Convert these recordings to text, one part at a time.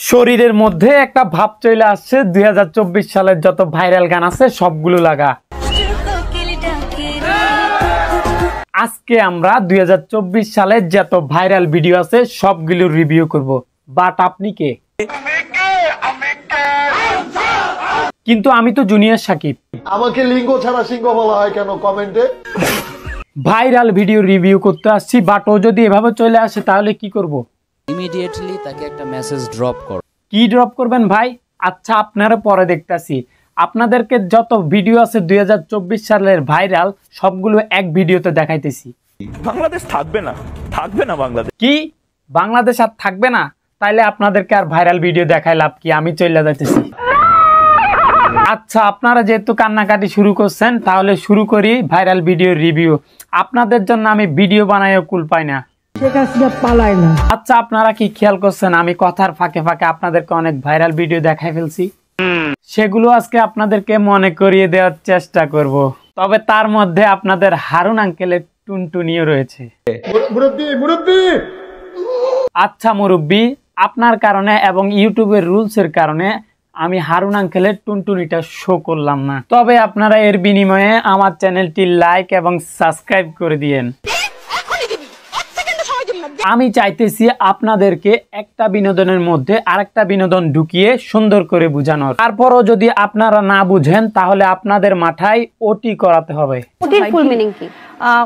শরীরের মধ্যে একটা ভাব চলে আসছে 2024 সালের যত ভাইরাল গান আছে সবগুলো লাগা। আজকে আমরা 2024 সালের যত ভাইরাল ভিডিও আছে সবগুলো রিভিউ করব। বাট আপনি কে? কিন্তু আমি তো জুনিয়র সাকিব। আমাকে লিঙ্গ ছাড়া সিংহ বলা হয় কেন কমেন্টে? ভাইরাল ভিডিও রিভিউ করতে আসছি, বাট ও যদি এভাবে চলে আসে তাহলে কি করব? ইমিডিয়েটলি তাকে একটা মেসেজ ড্রপ কর। কি ড্রপ করবেন ভাই? আচ্ছা আপনারা পরে দেখতাছি। আপনাদেরকে যত ভিডিও আছে 2024 সালের ভাইরাল সবগুলো এক ভিডিওতে দেখাইতেছি। বাংলাদেশ থাকবে না বাংলাদেশ। কি বাংলাদেশ আর থাকবে না? তাইলে আপনাদেরকে আর ভাইরাল ভিডিও দেখাই লাভ কি? আমি চলে যাইতেছি। আচ্ছা আপনারা যেহেতু কান্নাকাটি শুরু করছেন তাহলে শুরু করি ভাইরাল ভিডিও রিভিউ। আপনাদের জন্য আমি ভিডিও বানাইও কুল পাই না। আচ্ছা আপনারা কি খেয়াল করছেন আমি কথার ফাঁকে ফাঁকে আপনাদেরকে অনেক ভাইরাল ভিডিও দেখাই ফেলছি? সেগুলো আজকে আপনাদেরকে মনে করিয়ে দেওয়ার চেষ্টা করব। তবে তার মধ্যে আপনাদের হারুন আঙ্কেলের টুনটুনিও রয়েছে। আচ্ছা মুরব্বি, আপনার কারণে এবং ইউটিউবের রুলসের কারণে আমি হারুন আঙ্কেলের টুনটুনিটা শো করলাম না। তবে আপনারা এর বিনিময়ে আমার চ্যানেলটি লাইক এবং সাবস্ক্রাইব করে দিয়েন। আমি চাইতেছি আপনাদেরকে একটা বিনোদনের মধ্যে আরেকটা বিনোদন ঢুকিয়ে সুন্দর করে বোঝানোর। তারপরও যদি আপনারা না বুঝেন তাহলে আপনাদের মাথায় ওটি করাতে হবে। ওটির ফুল মিনিং কি?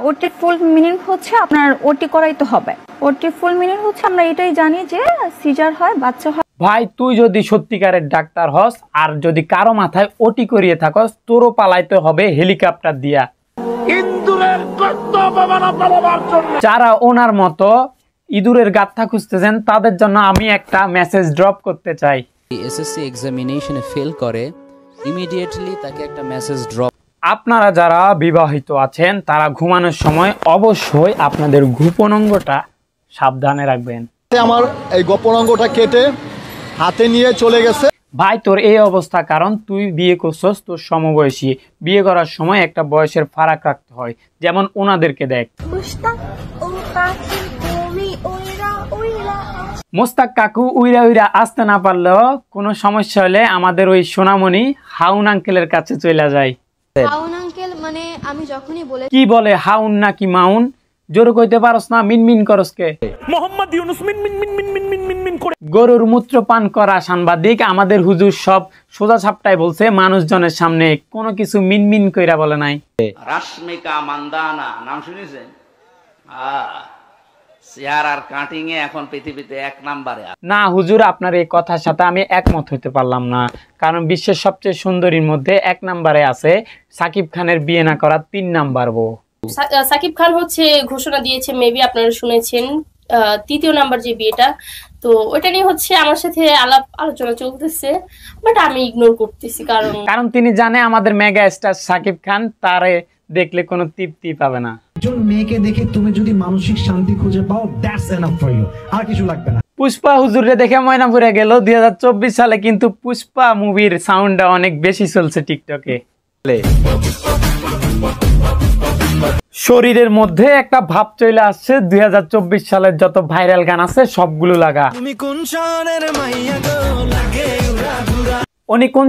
ওটির ফুল মিনিং হচ্ছে আপনার ওটি করাই তো হবে। ওটির ফুল মিনিং হচ্ছে আমরা এটাই জানি যে সিজার হয়, বাচ্চা হয়। ভাই তুই যদি সত্যিকারের ডাক্তার হস আর যদি কারো মাথায় ওটি করিয়ে থাকস তোরও পালাইতে হবে হেলিকপ্টার দিয়া। যারা ওনার মতো ইঁদুরের গাথা খুঁজতেছেন তাদের জন্য আমি একটা মেসেজ ড্রপ করতে চাই। এসএসসি এক্সামিনেশনে ফেল করে ইমিডিয়েটলি তাকে একটা মেসেজ ড্রপ। আপনারা যারা বিবাহিত আছেন তারা ঘুমানোর সময় অবশ্যই আপনাদের গোপন অঙ্গটা সাবধানে রাখবেন। আমার এই গোপন অঙ্গটা কেটে হাতে নিয়ে চলে গেছে। ভাই তোর এই অবস্থা কারণ তুই বিয়ে করছস তোর সমবয়সী। বিয়ে করার সময় একটা বয়সের ফারাক রাখতে হয়, যেমন ওনাদেরকে দেখ। মোস্তাক কাকু উইরা উইরা আসতে না পারলেও কোনো সমস্যা হলে আমাদের ওই সোনামণি হাউন আঙ্কেলের কাছে চলে যায়। হাউন আঙ্কেল মানে আমি যখনই বলে কি বলে হাউন নাকি মাউন? জোরে কইতে পারস না, মিনমিন করস কে? মোহাম্মদ ইউনূস মিন মিন মিন মিন মিন মিন মিন মিন করে। গরুর মূত্র পান করা সাংবাদিক আমাদের হুজুর সব সোজা সাপটাই বলছে, মানুষজনের সামনে কোনো কিছু মিনমিন কইরা বলে নাই। রাশমিকা মান্দানা নাম শুনেছেন? চেহারার কাটিং এ এখন পৃথিবীতে এক নম্বরে। না হুজুর, আপনার এই কথার সাথে আমি একমত হইতে পারলাম না, কারণ বিশ্বের সবচেয়ে সুন্দরীর মধ্যে এক নম্বরে আছে সাকিব খানের বিয়ে না করা 3 নাম্বার বউ। সাকিব খান হচ্ছে ঘোষণা দিয়েছে, মেবি আপনারা শুনেছেন, 3য় নাম্বার যে বিয়েটা, তো ওইটা নিয়ে হচ্ছে আমার সাথে আলাপ আলোচনা চলতেছে, বাট আমি ইগনোর করতেছি কারণ তিনি জানে আমাদের মেগা স্টার সাকিব খান তারে দেখলে কোনো তৃপ্তি পাবে না। একজন মেয়েকে দেখে তুমি যদি মানসিক শান্তি খুঁজে পাও, দ্যাটস এনাফ ফর ইউ, আর কিছু লাগবে না। পুষ্পা হুজুরে দেখে ময়না পড়ে গেল 2024 সালে, কিন্তু পুষ্পা মুভির সাউন্ডটা অনেক বেশি চলছে টিকটকে। শরীরের মধ্যে একটা ভাব চলে আসছে 2024 সালের যত ভাইরাল গান আছে সবগুলো লাগা। উনি কোন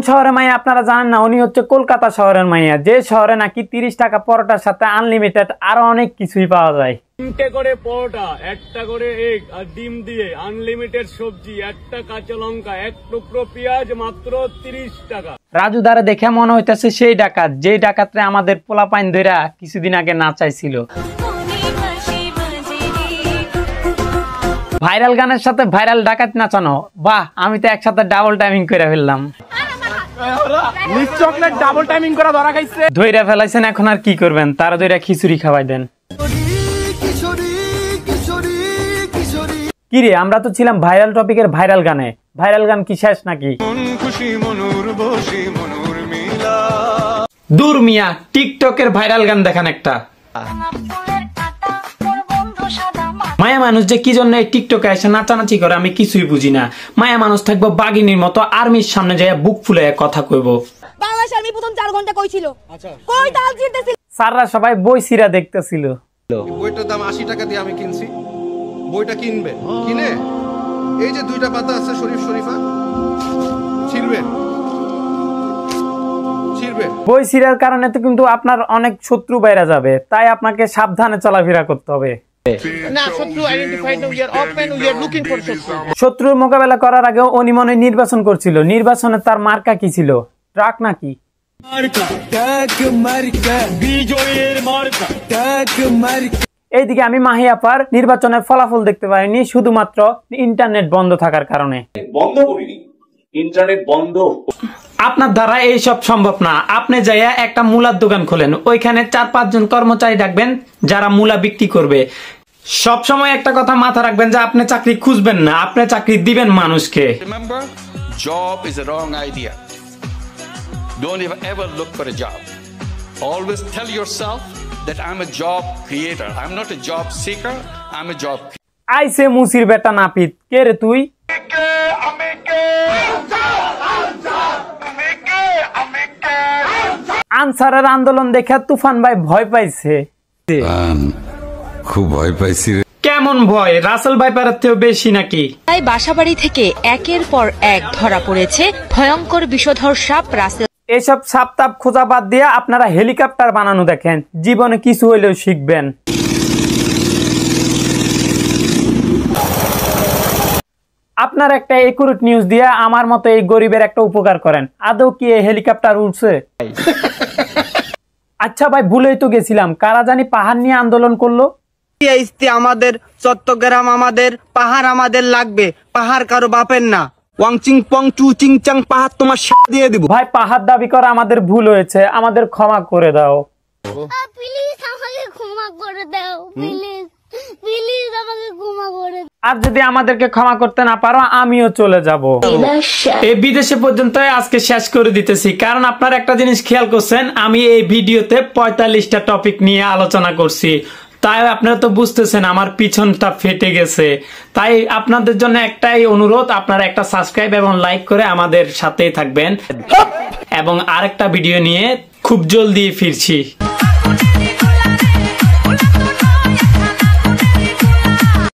শহরের মাইয়া আপনারা জানেন না? উনি হচ্ছে কলকাতা শহরের মাইয়া, যে শহরে নাকি 30 টাকা পরোটার সাথে আনলিমিটেড আরো অনেক কিছুই পাওয়া যায়। 3টে করে পরোটা, 1টা করে এগ আর ডিম দিয়ে আনলিমিটেড সবজি, 1টা কাঁচা লঙ্কা, 1 টুকরো পেঁয়াজ, মাত্র 30 টাকা। রাজু দ্বারা দেখে মনে হইতেছে সেই ডাকাত, যেই ডাকাতরে আমাদের পোলাপাইন ধইরা কিছুদিন আগে নাচাইছিল। ভাইরাল গানের সাথে ভাইরাল ডাকাত নাচানো, বাহ! আমি তো একসাথে ডাবল টাইমিং করে ফেললাম। চকলেট ডাবল টাইমিং করা ধরা খাইছে। ধইরা ফেলাইছেন, এখন আর কি করবেন? তারা ধইরা খিচুড়ি খাওয়াই দেন। কি রে, আমরা তো ছিলাম ভাইরাল টপিকের ভাইরাল গানে। ভাইরাল গান কি শেষ নাকি? দূর মিয়া, টিকটকের ভাইরাল গান দেখান একটা। মায়া মানুষ যে কি জন্য এই টিকটকে এসে নাচানাচি করে আমি কিছুই বুঝি না। মায়া মানুষ থাকবো বাগিনীর মতো আর্মির সামনে যায় বুক ফুলে কথা কইব। বাংলাদেশ আর্মি প্রথম 4 ঘন্টা কইছিল, কই তাল জিততেছিল। স্যাররা সবাই বই সিরা দেখতেছিল। বইটার দাম 80 টাকা দিয়ে আমি কিনছি। বইটা কিনবে, কিনে এই যে দুইটা পাতা আছে শরীফ শরীফা, ছিড়বেন। বই ছিঁড়ার কারণে তো কিন্তু আপনার অনেক শত্রু বাইরে যাবে, তাই আপনাকে সাবধানে চলাফেরা করতে হবে। শত্রুর মোকাবেলা করার আগে উনি মনে নির্বাচন করছিল, নির্বাচনে তার মার্কা কি ছিল? ট্রাক নাকি? এইদিকে আমি মাহি আপার নির্বাচনের ফলাফল দেখতে পাইনি, শুধুমাত্র ইন্টারনেট বন্ধ থাকার কারণে। বন্ধ করিনি, ইন্টারনেট বন্ধ। আপনার দ্বারা এইসব সম্ভব না। আপনি যাইয়া একটা মূলার দোকান খোলেন, ওইখানে 4-5 জন কর্মচারী ডাকবেন যারা মূলা বিক্রি করবে। সব সময় একটা কথা মাথা রাখবেন যে আপনি চাকরি খুঁজবেন না, আপনি চাকরি দিবেন মানুষকে। Remember, job is a wrong idea. Don't ever look for a job. Always tell yourself that I'm a job creator. I'm not a job seeker. I'm a job creator. আইসে মুসির বেটা নাপিত, কে রে তুই? আনসারের আন্দোলন দেখে তুফান ভাই ভয় পাইছে। খুব ভয় পাইছি। কেমন ভয়? রাসেল ভাইপার থেকেও বেশি নাকি? তাই বাসাবাড়ি থেকে একের পর এক ধরা পড়েছে ভয়ঙ্কর বিষধর সাপ রাসেল। এসব সাপ তাপ খোঁজা বাদ দিয়ে আপনারা হেলিকপ্টার বানানো দেখেন, জীবনে কিছু হইলেও শিখবেন। আপনার একটা একুরেট নিউজ দিয়ে আমার মতো এই গরিবের একটা উপকার করেন। আদৌ কি এই হেলিকপ্টার উঠছে? আচ্ছা ভাই, ভুলেই তো গেছিলাম, কারা জানি পাহাড় নিয়ে আন্দোলন করলো। আমাদের চট্টগ্রাম আমাদের, পাহাড় আমাদের লাগবে, পাহাড় কারো বাপের না। ওয়াংচিং পং টু চিং চাং পাহাড় তোমার দিয়ে দিব। ভাই পাহাড় দাবি করা আমাদের ভুল হয়েছে, আমাদের ক্ষমা করে দাও প্লিজ, আমাকে ক্ষমা করে দাও প্লিজ, প্লিজ আমাকে ক্ষমা করে দাও। আর যদি আমাদেরকে ক্ষমা করতে না পারো, আমিও চলে যাব এই বিদেশে পর্যন্ত। আজকে শেষ করে দিতেছি, কারণ আপনারা একটা জিনিস খেয়াল করছেন, আমি এই ভিডিওতে 45টা টপিক নিয়ে আলোচনা করছি। তাই আপনারা তো বুঝতেছেন আমার পিছনটা ফেটে গেছে। তাই আপনাদের জন্য একটাই অনুরোধ, আপনারা একটা সাবস্ক্রাইব এবং লাইক করে আমাদের সাথেই থাকবেন। এবং আরেকটা ভিডিও নিয়ে খুব জলদি ফিরছি।